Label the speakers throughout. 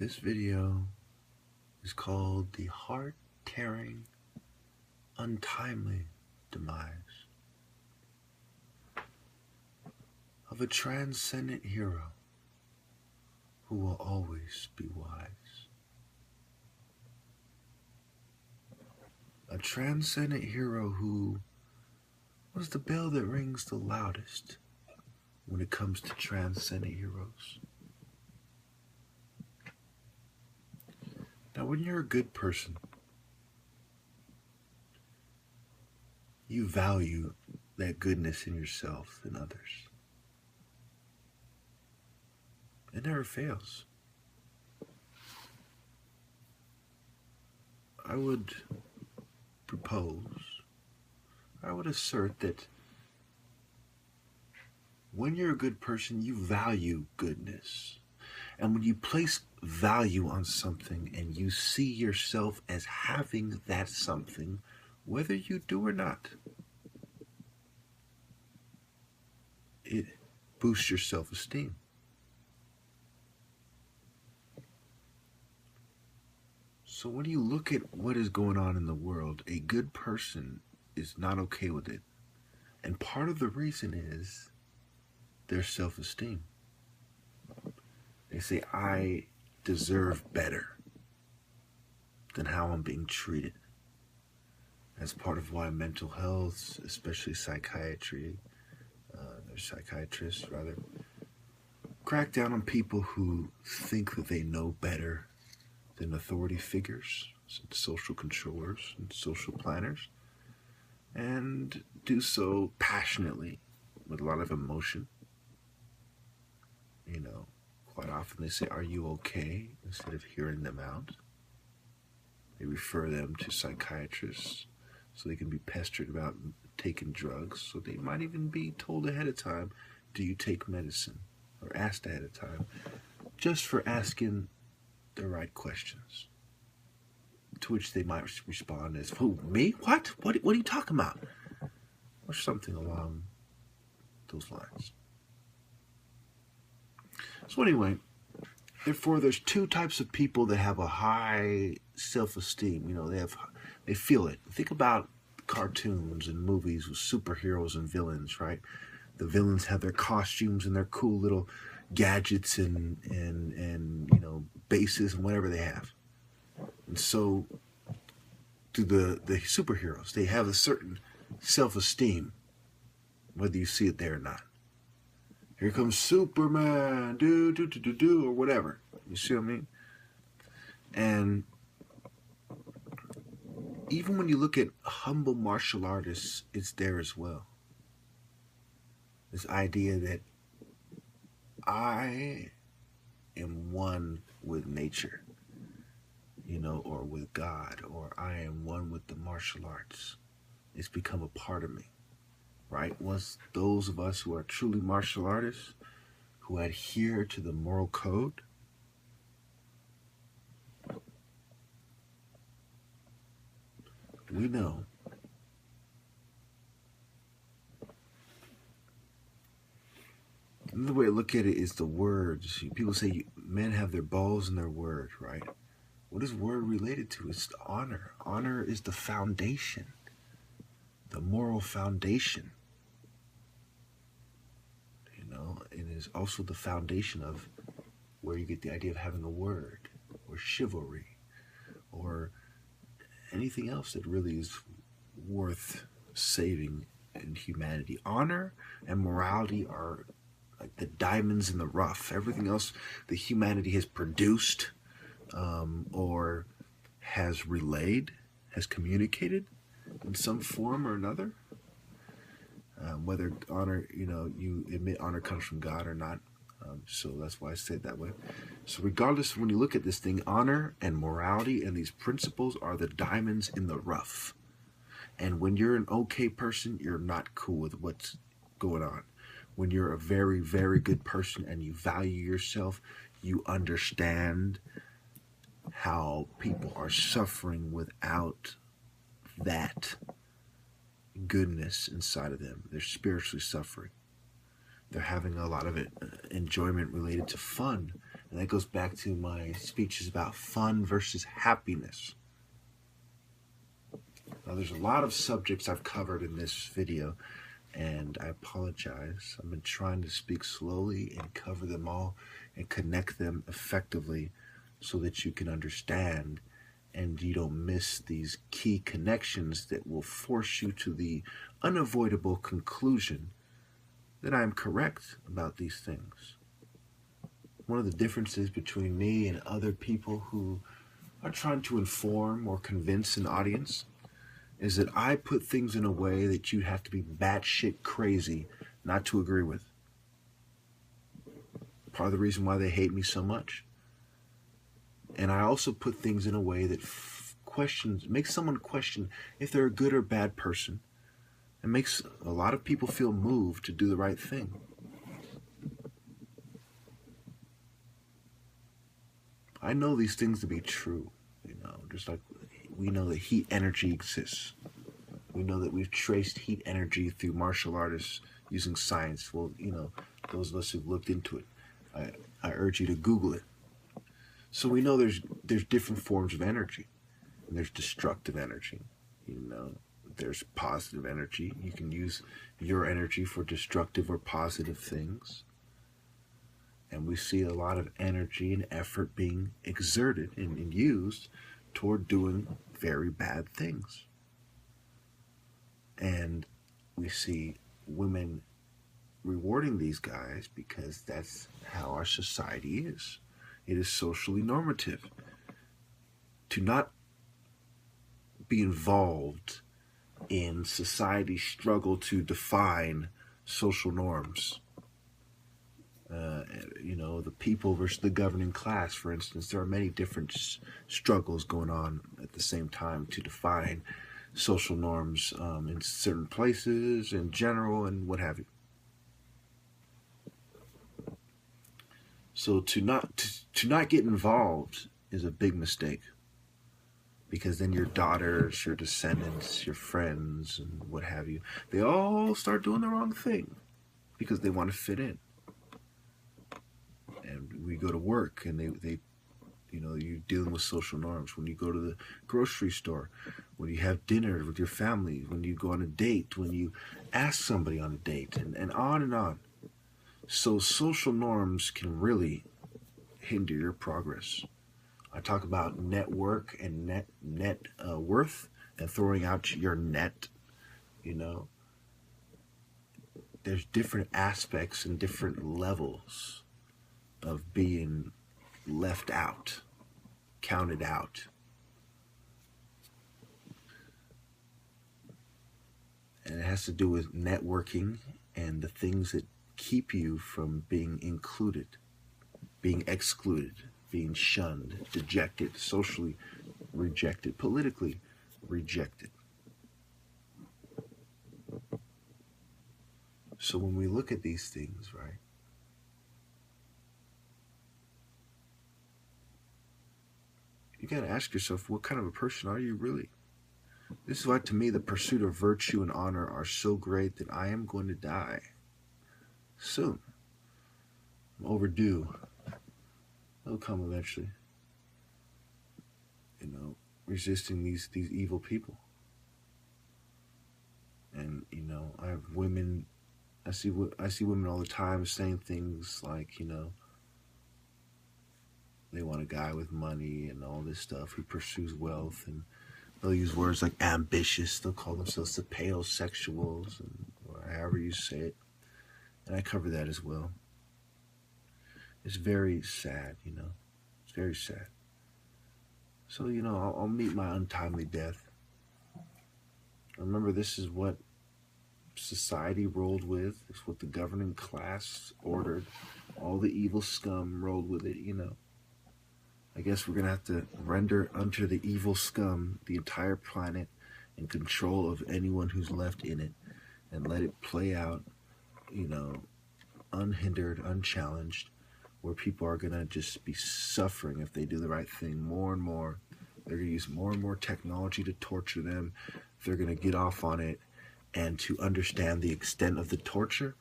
Speaker 1: This video is called The Heart-Tearing, Untimely Demise of a Transcendent Hero who will always be wise. A transcendent hero who was the bell that rings the loudest when it comes to transcendent heroes. Now, when you're a good person, you value that goodness in yourself and others. It never fails. I would assert that when you're a good person, you value goodness. And when you place value on something and you see yourself as having that something, whether you do or not, it boosts your self-esteem. So when you look at what is going on in the world, a good person is not okay with it. And part of the reason is their self-esteem. They say, I deserve better than how I'm being treated. That's part of why mental health, especially psychiatry, or psychiatrists rather, crack down on people who think that they know better than authority figures, social controllers, and social planners, and do so passionately with a lot of emotion. You know, quite often they say, are you okay? Instead of hearing them out. They refer them to psychiatrists so they can be pestered about taking drugs. So they might even be told ahead of time, do you take medicine? Or asked ahead of time, just for asking the right questions. To which they might respond as, who, me? What? What are you talking about? Or something along those lines. So anyway, therefore there's two types of people that have a high self-esteem. You know, they feel it. Think about cartoons and movies with superheroes and villains, right? The villains have their costumes and their cool little gadgets and you know, bases and whatever they have. And so do the superheroes. They have a certain self-esteem, whether you see it there or not. Here comes Superman, or whatever. You see what I mean? And even when you look at humble martial artists, it's there as well. This idea that I am one with nature, you know, or with God, or I am one with the martial arts. It's become a part of me, right? Once those of us who are truly martial artists, who adhere to the moral code, we know another way to look at it is the words. People say men have their balls in their word, right? What is word related to? It's the honor. Honor is the foundation, the moral foundation. You know, it is also the foundation of where you get the idea of having a word, or chivalry, or anything else that really is worth saving in humanity. Honor and morality are like the diamonds in the rough. Everything else that humanity has produced or has relayed, has communicated in some form or another, whether honor, you know, you admit honor comes from God or not. So that's why I said it that way. So regardless, when you look at this thing, honor and morality and these principles are the diamonds in the rough. And when you're an okay person, you're not cool with what's going on. When you're a very, very good person and you value yourself, you understand how people are suffering without that goodness inside of them. They're spiritually suffering. They're having a lot of enjoyment related to fun And that goes back to my speeches about fun versus happiness. Now, there's a lot of subjects I've covered in this video, and I apologize. I've been trying to speak slowly and cover them all and connect them effectively so that you can understand and you don't miss these key connections that will force you to the unavoidable conclusion that I am correct about these things. One of the differences between me and other people who are trying to inform or convince an audience is that I put things in a way that you have to be batshit crazy not to agree with. Part of the reason why they hate me so much. And I also put things in a way that makes someone question if they're a good or bad person. It makes a lot of people feel moved to do the right thing. I know these things to be true, just like we know that heat energy exists. We know that we've traced heat energy through martial artists using science. Well, those of us who've looked into it, I urge you to Google it. So we know there's different forms of energy. And there's destructive energy. There's positive energy. You can use your energy for destructive or positive things. And we see a lot of energy and effort being exerted and used toward doing very bad things. And we see women rewarding these guys because that's how our society is. It is socially normative. To not be involved in society's struggle to define social norms. The people versus the governing class, for instance. There are many different struggles going on at the same time to define social norms in certain places, in general, and what have you. So to not get involved is a big mistake, because then your daughters, your descendants, your friends, and what have you, they all start doing the wrong thing because they want to fit in. And we go to work, and they you're dealing with social norms. When you go to the grocery store, when you have dinner with your family, when you go on a date, when you ask somebody on a date, and on and on. So social norms can really hinder your progress. I talk about network and net worth and throwing out your net. There's different aspects and different levels of being left out, counted out. And it has to do with networking and the things that keep you from being included, being excluded, being shunned, dejected, socially rejected, politically rejected. So when we look at these things, right, you got to ask yourself, what kind of a person are you really? This is why, to me, the pursuit of virtue and honor are so great that I am going to die soon. I'm overdue. It'll come eventually. Resisting these evil people. And I have women. I see women all the time saying things like, they want a guy with money and all this stuff who pursues wealth, and they'll use words like ambitious. They'll call themselves sapiosexuals, or however you say it. And I cover that as well. It's very sad, It's very sad. So, I'll meet my untimely death. Remember, this is what society rolled with. It's what the governing class ordered. All the evil scum rolled with it, I guess we're going to have to render unto the evil scum the entire planet in control of anyone who's left in it, and let it play out, unhindered, unchallenged, where people are going to just be suffering if they do the right thing more and more. They're going to use more and more technology to torture them. They're going to get off on it. And to understand the extent of the torture,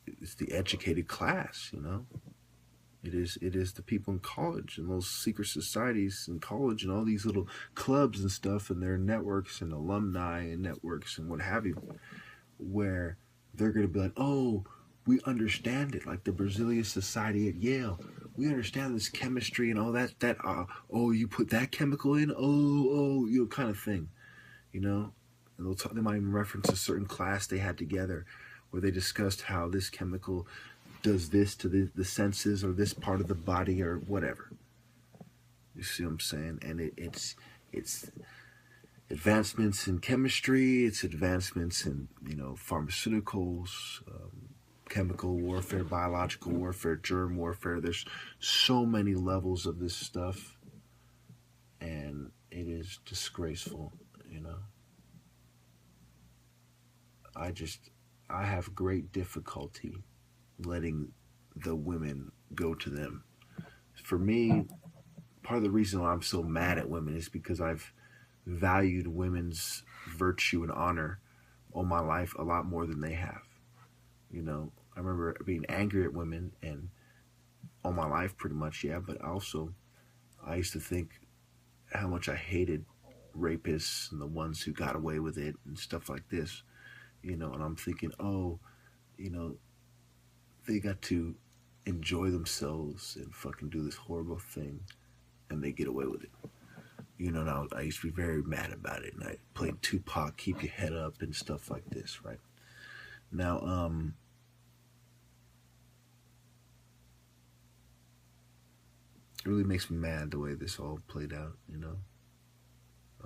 Speaker 1: it's the educated class, It is the people in college and those secret societies in college and all these little clubs and stuff and their networks and alumni and networks and what have you, where they're going to be like, oh, we understand it, like the Brazilian Society at Yale. We understand this chemistry and all that. Oh, you put that chemical in. Kind of thing, you know. And they might even reference a certain class they had together, where they discussed how this chemical does this to the senses or this part of the body or whatever. You see what I'm saying? And it's advancements in chemistry, it's advancements in pharmaceuticals, chemical warfare, biological warfare, germ warfare. There's so many levels of this stuff, and it is disgraceful. I have great difficulty letting the women go to them. For me, part of the reason why I'm so mad at women is because I've valued women's virtue and honor all my life a lot more than they have. I remember being angry at women and all my life pretty much, yeah, but also I used to think how much I hated rapists and the ones who got away with it and stuff like this, and I'm thinking, they got to enjoy themselves and fucking do this horrible thing and they get away with it. Now I used to be very mad about it, and I played Tupac, Keep Your Head Up and stuff like this, right? Now, it really makes me mad the way this all played out,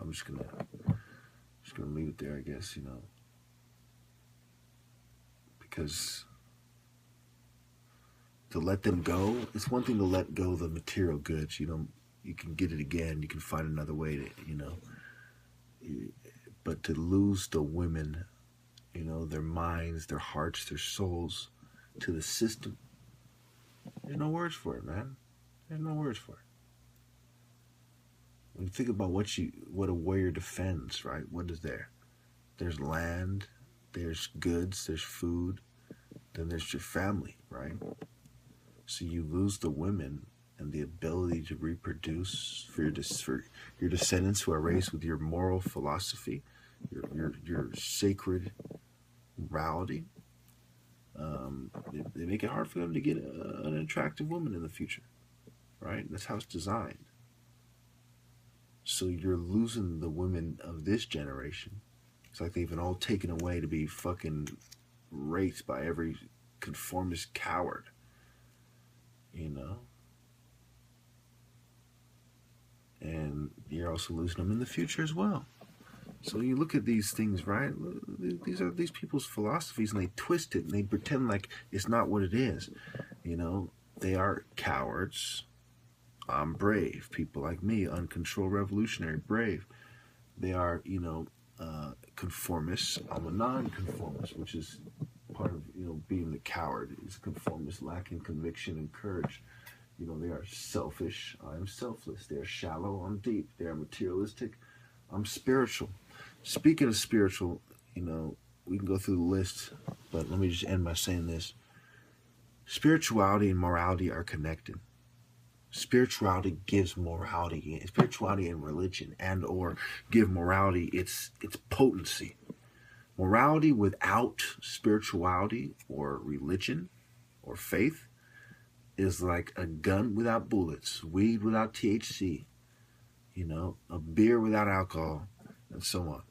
Speaker 1: I'm just gonna leave it there, I guess, because to let them go, it's one thing to let go of the material goods, you can get it again, you can find another way to, but to lose the women, their minds, their hearts, their souls to the system, there's no words for it, man. There's no words for it. When you think about what a warrior defends, right? What is there? There's land, there's goods, there's food, then there's your family, right? So you lose the women and the ability to reproduce for your descendants who are raised with your moral philosophy, your sacred morality. They make it hard for them to get an attractive woman in the future, right? That's how it's designed. So you're losing the women of this generation. It's like they've been all taken away to be fucking raped by every conformist coward, And you're also losing them in the future as well. So you look at these things, right? These are these people's philosophies, and they twist it and they pretend like it's not what it is. They are cowards. I'm brave. People like me, uncontrolled revolutionary, brave. They are, conformists. I'm a non-conformist, which is part of, being the coward. Is a conformist lacking conviction and courage. They are selfish. I am selfless. They are shallow. I'm deep. They are materialistic. I'm spiritual. Speaking of spiritual, we can go through the list, but let me just end by saying this. Spirituality and morality are connected. Spirituality gives morality. Spirituality and religion and or give morality its potency. Morality without spirituality or religion or faith is like a gun without bullets, weed without THC, a beer without alcohol, and so on.